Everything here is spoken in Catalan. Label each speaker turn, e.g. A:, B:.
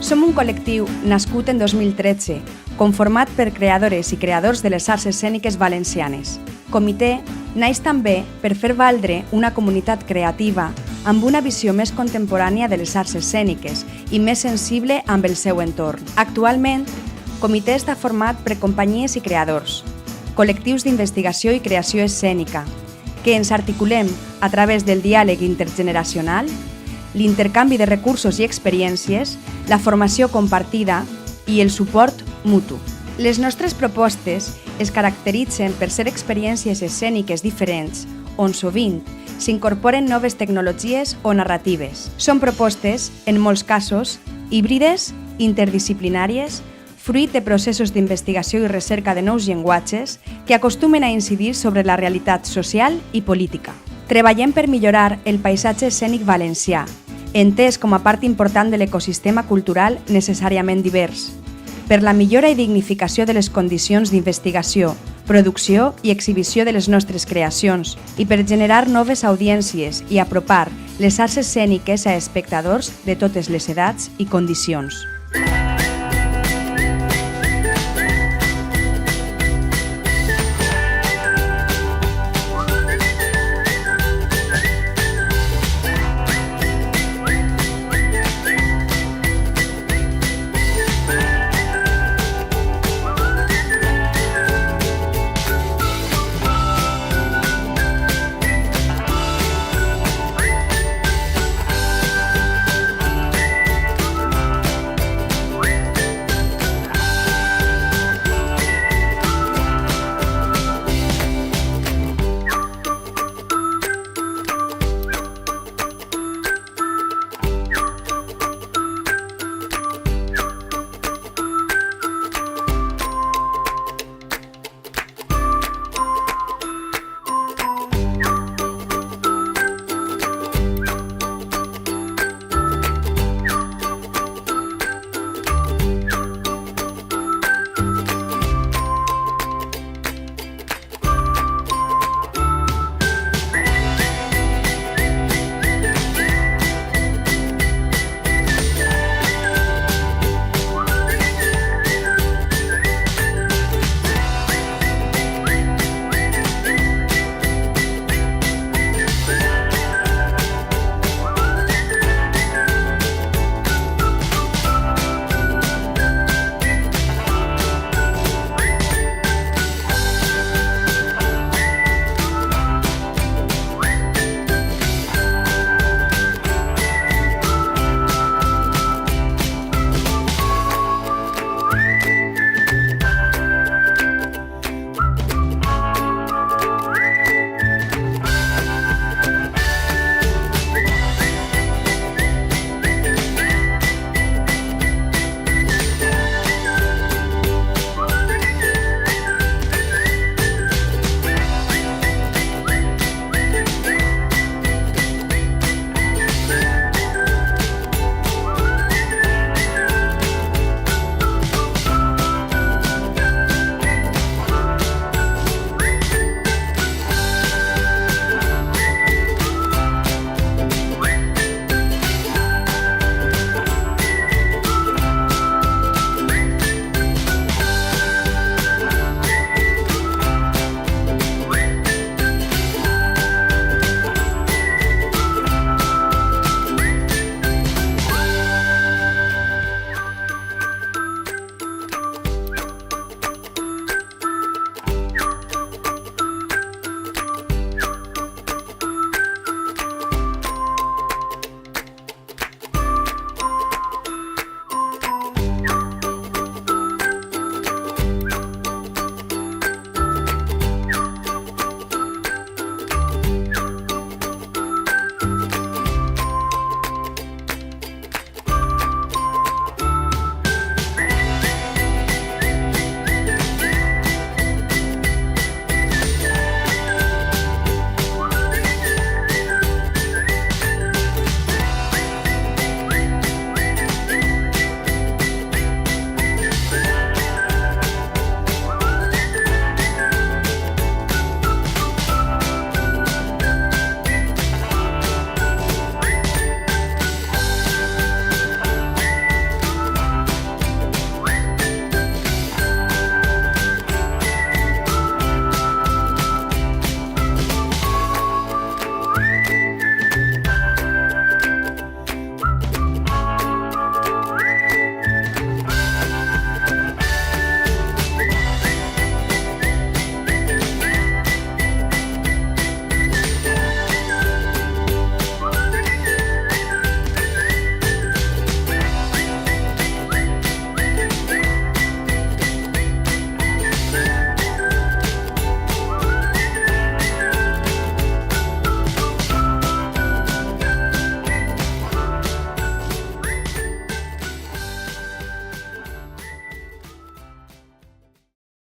A: Som un col·lectiu nascut en 2013, conformat per creadores i creadors de les Arts Escèniques Valencianes. Comitè naix també per fer valdre una comunitat creativa amb una visió més contemporània de les arts escèniques i més sensible amb el seu entorn. Actualment, Comitè està format per companyies i creadors, col·lectius d'investigació i creació escènica, que ens articulem a través del diàleg intergeneracional, l'intercanvi de recursos i experiències, la formació compartida i el suport mutu. Les nostres propostes es caracteritzen per ser experiències escèniques diferents, on sovint s'incorporen noves tecnologies o narratives. Són propostes, en molts casos, híbrides, interdisciplinàries, fruit de processos d'investigació i recerca de nous llenguatges que acostumen a incidir sobre la realitat social i política. Treballem per millorar el paisatge escènic valencià, entès com a part important de l'ecosistema cultural necessàriament divers, per la millora i dignificació de les condicions d'investigació, producció i exhibició de les nostres creacions i per generar noves audiències i apropar les arts escèniques a espectadors de totes les edats i condicions.